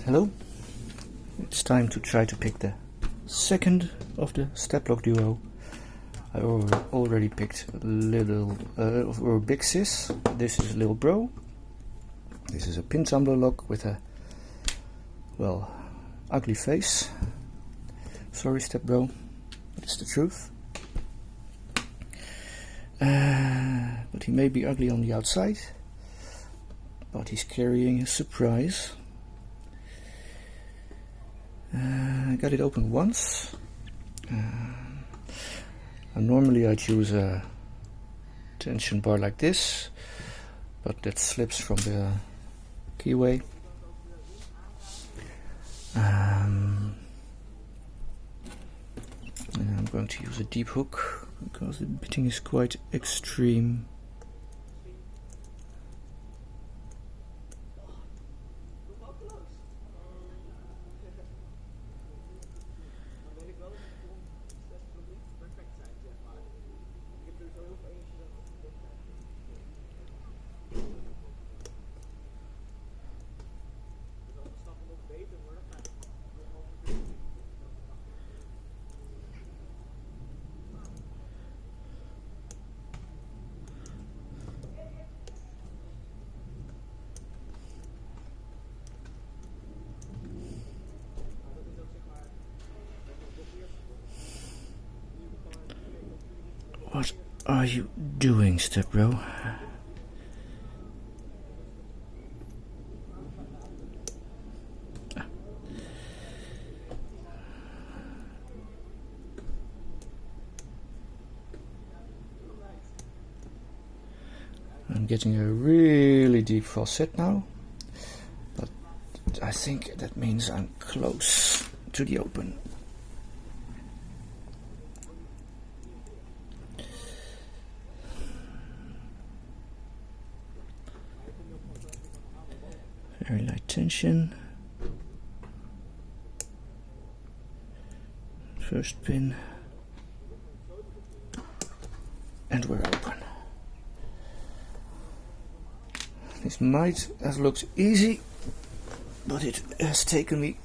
Hello, it's time to try to pick the second of the step lock duo. I already picked or Big Sis. This is Lil Bro. This is a pin tumbler lock with a, well, ugly face. Sorry, Step Bro, but it's the truth. But he may be ugly on the outside, but he's carrying a surprise. I got it open once. Normally I'd use a tension bar like this, but that slips from the keyway. And I'm going to use a deep hook because the bitting is quite extreme. What are you doing, Step Bro? I'm getting a really deep falset now, but I think that means I'm close to the open. Very light tension. First pin. And we're open. This might have looked easy, but it has taken me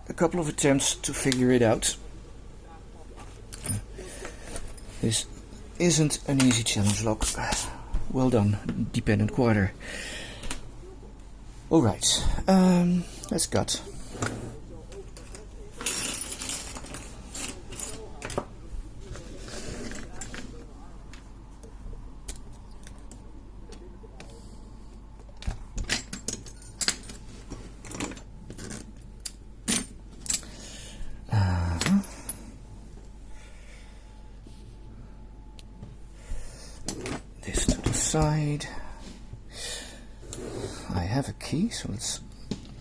a couple of attempts to figure it out. This isn't an easy challenge lock. Well done, dependent quarter. Alright, let's gut. This to the side. I have a key, so let's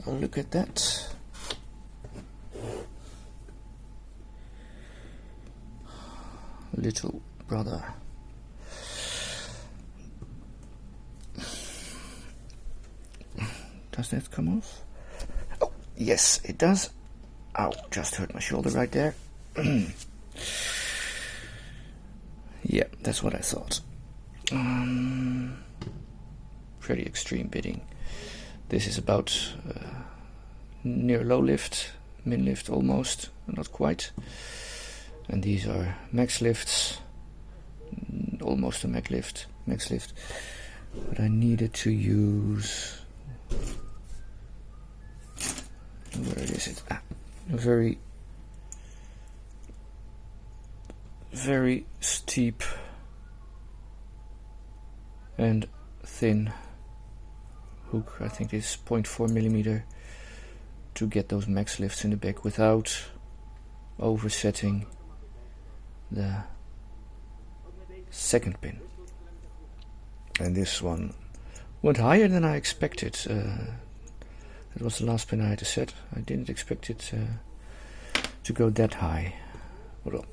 look at that. Little brother. Does that come off? Oh, yes, it does. Ow, just hurt my shoulder right there. Yeah, that's what I thought. Pretty extreme bidding. This is about near low lift, min lift almost, not quite. And these are max lifts, almost a max lift. But I needed to use, where is it? A very steep and thin hook. I think it's 0.4 millimeter to get those max lifts in the back without oversetting the second pin. And this one went higher than I expected. That was the last pin I had to set. I didn't expect it to go that high. Well,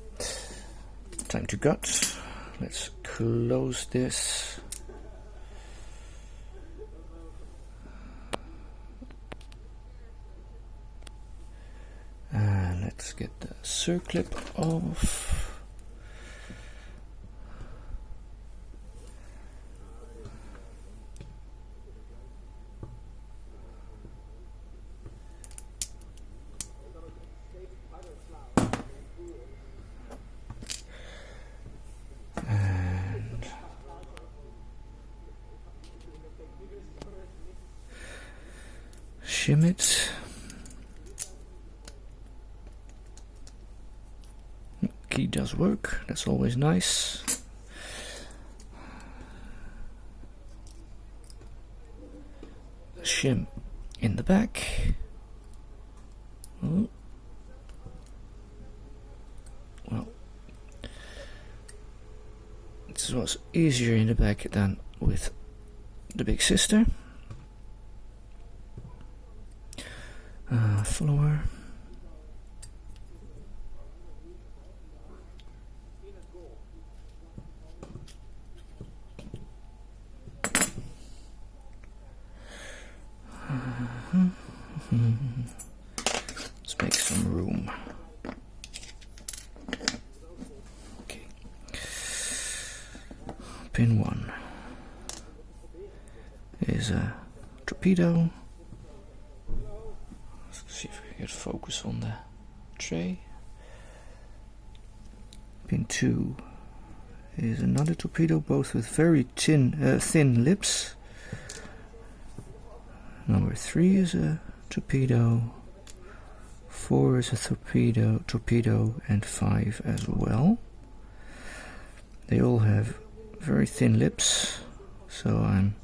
time to gut. Let's close this. Let's get the circlip off. shim it. Key does work, that's always nice. Shim in the back. Oh. Well, this was easier in the back than with the big sister. Follower. Let's make some room. Okay. Pin 1 is a torpedo. Let's see if we can get focus on the tray. Pin 2 is another torpedo, both with very thin lips. Number 3 is a torpedo, 4 is a torpedo, and 5 as well. They all have very thin lips, so I'm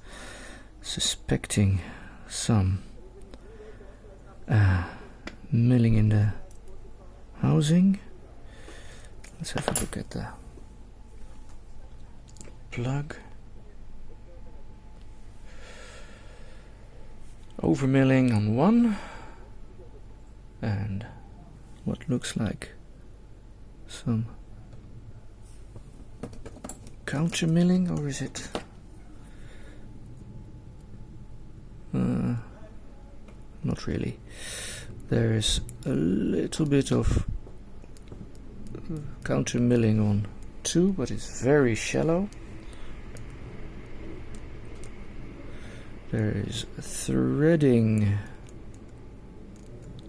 suspecting some milling in the housing. Let's have a look at the plug. Overmilling on one, and what looks like some counter milling, or is it not really. There is a little bit of counter milling on 2, but it's very shallow. There is threading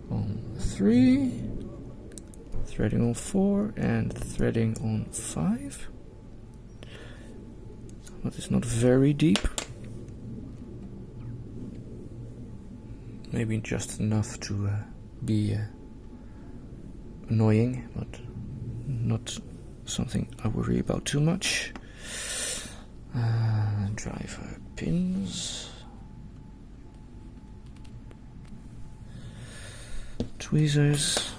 on 3, threading on 4, and threading on 5. But it's not very deep. Maybe just enough to be annoying, but not something I worry about too much. Driver pins. Tweezers.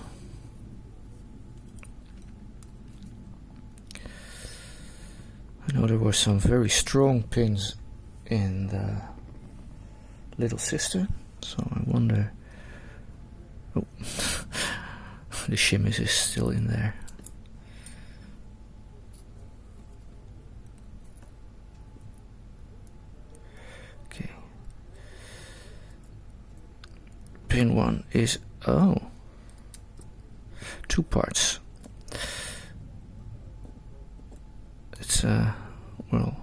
I know there were some very strong pins in the little sister, so I wonder. Oh, the shim is still in there. Okay. Pin 1 is 2 parts. It's well,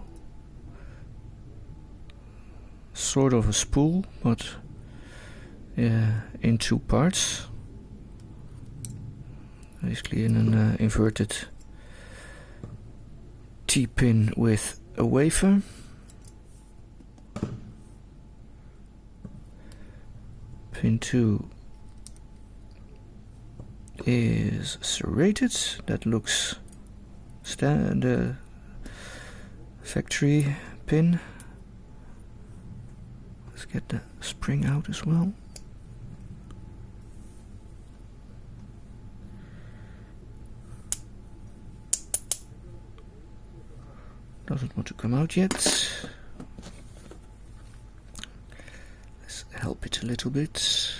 sort of a spool, but in 2 parts, basically in an inverted T-pin with a wafer. Pin 2 is serrated. That looks the factory pin. Let's get the spring out as well. Doesn't want to come out yet. Let's help it a little bit.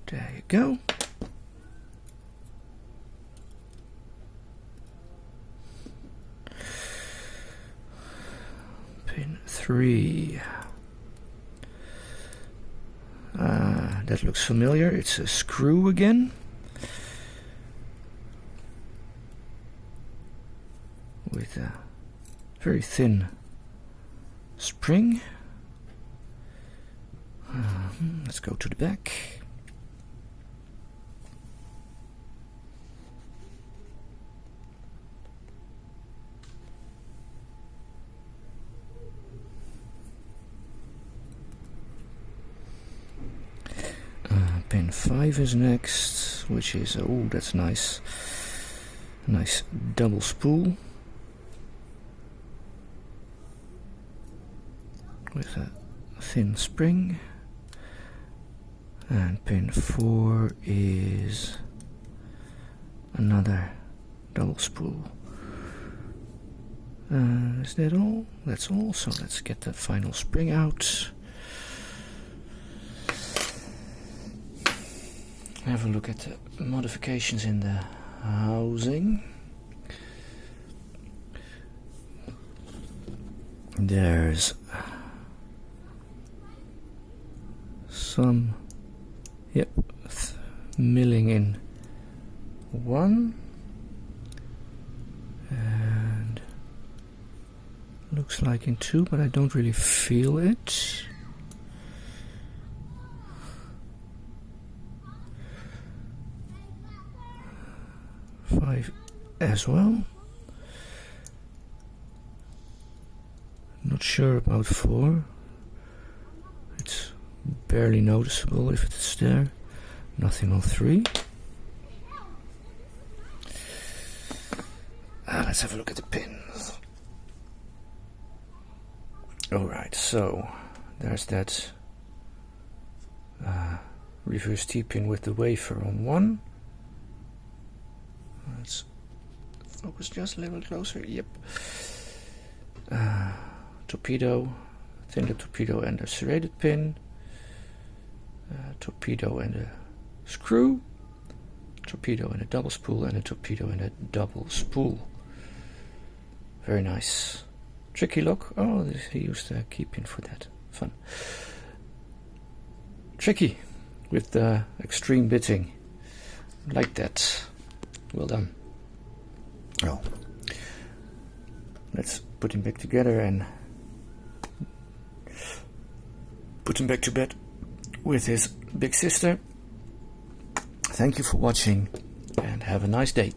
There you go. Pin 3. That looks familiar. It's a screw again. With a very thin spring. Let's go to the back. pin 5 is next, which is, oh, that's nice. Nice double spool with a thin spring. And pin 4 is another double spool. Is that all? That's all. So let's get the final spring out. Have a look at the modifications in the housing. There's some, yep, milling in 1, and looks like in 2, but I don't really feel it. Five as well. Not sure about 4. It's barely noticeable if it's there. Nothing on 3. Let's have a look at the pins. Alright, so there's that reverse T-pin with the wafer on 1. Let's focus just a little closer. Yep. Torpedo, thin lip torpedo and a serrated pin. Torpedo and a screw. Torpedo and a double spool, and a torpedo and a double spool. Very nice. Tricky lock. Oh, he used a key pin for that. Fun. Tricky with the extreme bitting. Like that. Well done. Well, let's put him back together and put him back to bed with his big sister. Thank you for watching and have a nice day.